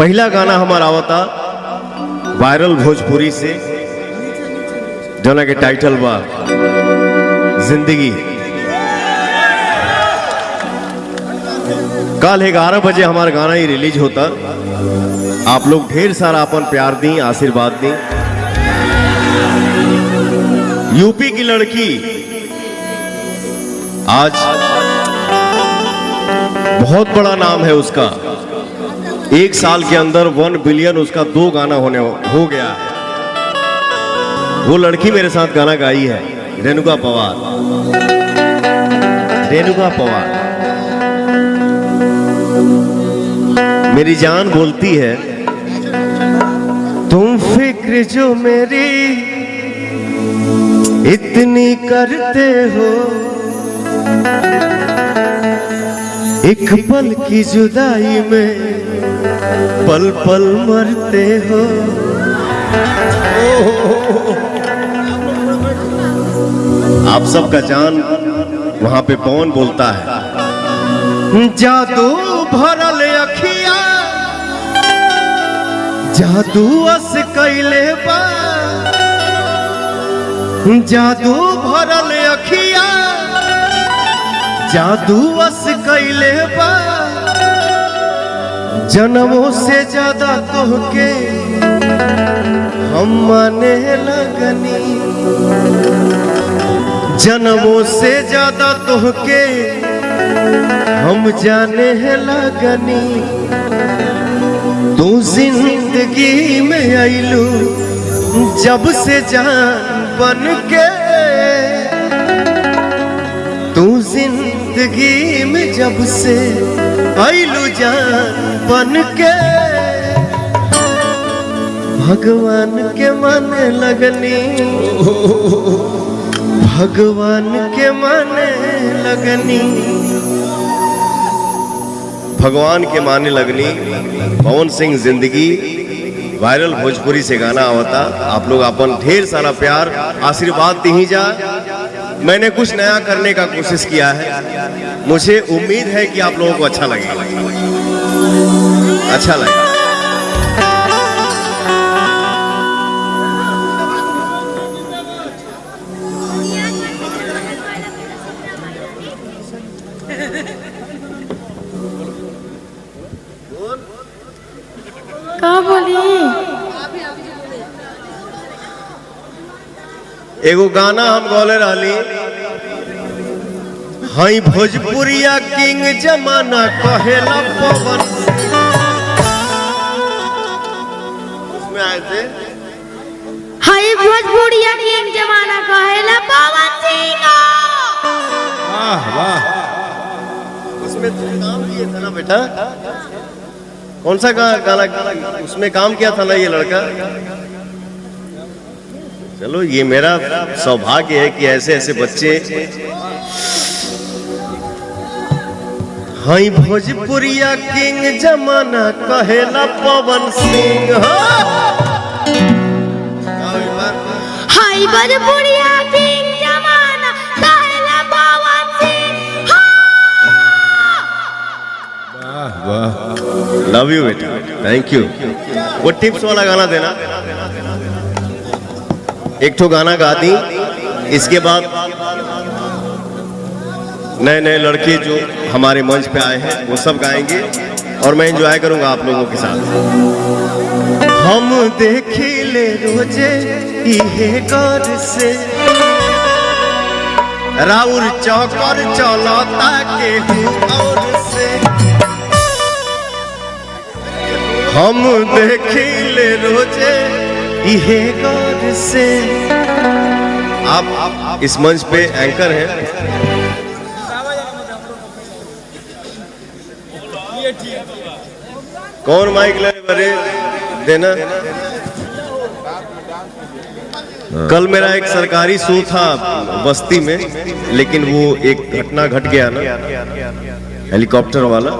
पहला गाना हमारा आवता वायरल भोजपुरी से, जना के टाइटल बा जिंदगी। कल 11 बजे हमारा गाना ही रिलीज होता। आप लोग ढेर सारा अपन प्यार दी, आशीर्वाद दी। यूपी की लड़की आज बहुत बड़ा नाम है उसका। 1 साल के अंदर 1 बिलियन उसका 2 गाना हो गया है। वो लड़की मेरे साथ गाना गाई है, रेणुका पवार। रेणुका पवार मेरी जान बोलती है, तुम फिक्र जो मेरी इतनी करते हो, एक पल की जुदाई में पल पल मरते हो। आप सबका जान वहां पे पवन बोलता है, जादू भरल अखिया जादू अस कैले बा, जादू भरल अखिया जादू अस कैले बा, जन्मों से ज्यादा तोहके हम माने लगनी, जन्मों से ज्यादा तोहके हम जाने लगनी। तू जिंदगी में आइलू जब से जान बन के, तू जिंदगी में जब से आइलू जान बन के, भगवान के माने लगनी, भगवान के माने लगनी, भगवान के माने लगनी। पवन सिंह जिंदगी वायरल भोजपुरी से गाना आवता। आप लोग अपन ढेर सारा प्यार आशीर्वाद दी जा। मैंने कुछ नया करने का कोशिश किया है, मुझे उम्मीद है कि आप लोगों को अच्छा लगेगा, अच्छा लगेगा। का बोली? एगो गाना हम गौले रहली, हई भोजपुरिया किंग जमाना कहेला पवन। उसमें आए थे हई भोजपुरिया किंग जमाना कहेला पवन सिंह। वाह वाह। उसमें तो काम किया था ना बेटा? कौन सा गाना उसमें काम किया था ना ये लड़का? चलो, ये मेरा सौभाग्य है कि ऐसे ऐसे बच्चे। हई भोजपुरिया किंग जमाना कहेला पवन सिंह। हई भोजपुरिया किंग जमाना कहेला पवन सिंह। वाह वाह, लव यू बेटा, थैंक यू। वो टिप्स वाला गाना देना। एक ठो गाना गा दी, इसके बाद नए नए लड़के जो हमारे मंच पे आए हैं वो सब गाएंगे और मैं एंजॉय करूंगा आप लोगों के साथ। हम देखी ले रोजे इहे गौर से, राउर चौकर चलता के और से। हम देखी ले रोजे इहे गौर से। आप इस मंच पे एंकर हैं। कौन माइक ले बरे देना? कल मेरा एक सरकारी शो था बस्ती में, लेकिन वो एक घटना घट गया ना, हेलीकॉप्टर वाला,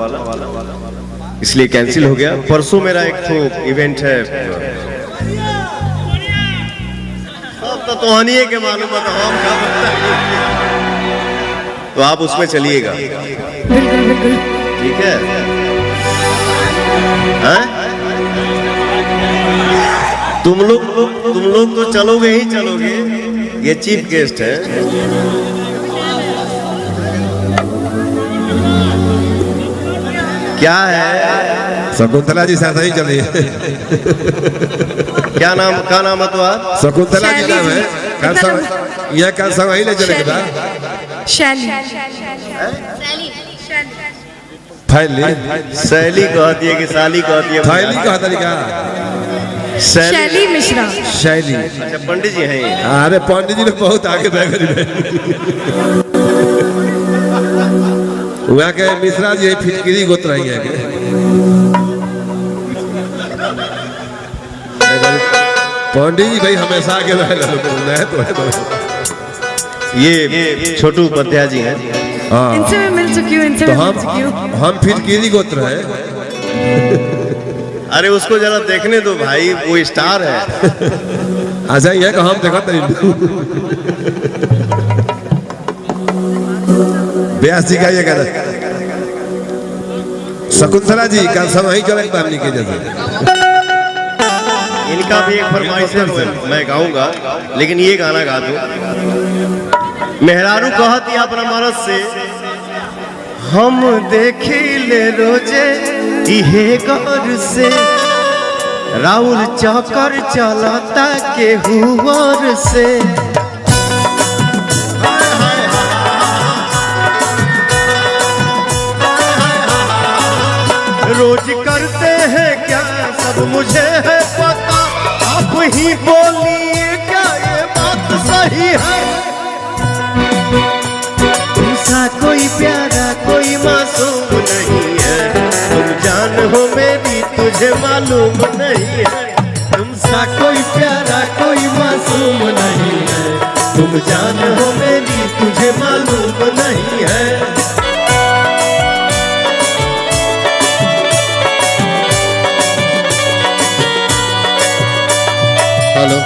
इसलिए कैंसिल हो गया। परसों मेरा एक तो इवेंट है, तो हनिए के मालूम है, तो हम क्या बताएं। तो आप उसमें चलिएगा, ठीक है? तुम लोग तो चलोगे ही चलोगे, ये चीफ गेस्ट है। क्या है? शकुंतला जी साथ ही चलिए। क्या नाम है तुम्हारा? शकुंतला जी नाम है। कल सब यह कल सब वही ले चलेगा। शैली फैली शैली कहती है कि साली कहती है? फैली का तरीका शैली मिश्रा। शैली। अच्छा, पंडित जी हैं ये। अरे पंडित जी ने बहुत आगे बैग वहाँ के मिश्रा जी फिटकिरी गोत रही है। पंडित जी भाई हमेशा आगे रहे। ये छोटू उपाध्याय जी हैं। हाँ इनसे मैं मिल चुकी हूँ, इनसे तो मैं मिल चुकी हूँ। हम फिटकिरी गोत रहे। अरे उसको जरा देखने दो भाई, वो स्टार है। अच्छा ये कि हम देखा तरी ब्यास जी का ये कह रहे शकुंतला जी का सब वही चले फैमिली के जैसे। इनका भी एक फरमाइश है, मैं गाऊंगा, लेकिन ये गाना गा दो। मेहरारू कहती अपना मरद से, हम देखी ले रोजे इहे गौर से, राउर चौकर चलाता के हुआर से। रोज करते हैं क्या सब मुझे है पता, आप ही बोलिए क्या ये बात सही है? तुमसा कोई प्यारा कोई मासूम नहीं है, तुम जान हो मेरी तुझे मालूम नहीं है। तुमसा कोई प्यारा कोई मासूम नहीं है, तुम जान हो मेरी तुझे मालूम नहीं है। हेलो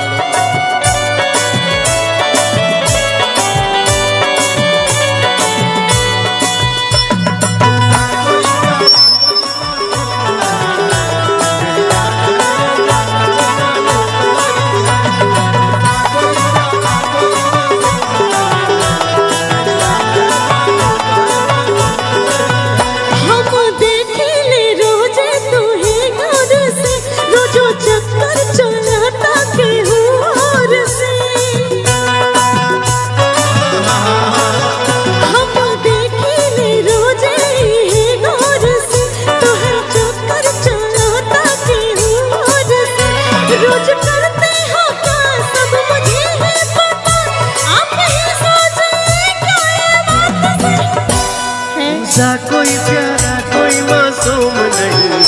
कोई प्यारा कोई मासूम नहीं है,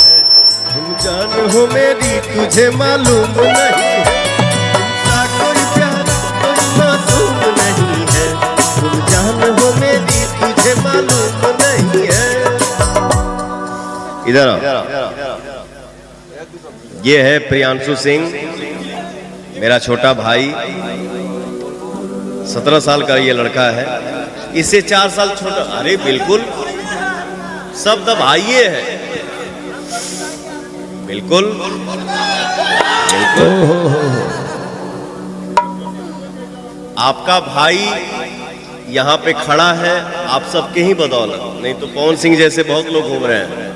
तुम जान हो मेरी तुझे मालूम नहीं है। तुमसा कोई प्यारा कोई मासूम नहीं है, तुम जान हो मेरी तुझे मालूम नहीं है। इधर आओ। ये है प्रियांशु सिंह, मेरा छोटा भाई। 17 साल का ये लड़का है, इससे 4 साल छोटा। अरे बिल्कुल सब तो भाइये है। बिल्कुल बिल्कुल आपका भाई यहाँ पे खड़ा है आप सबके ही बदौलत, नहीं तो पवन सिंह जैसे बहुत लोग घूम रहे हैं।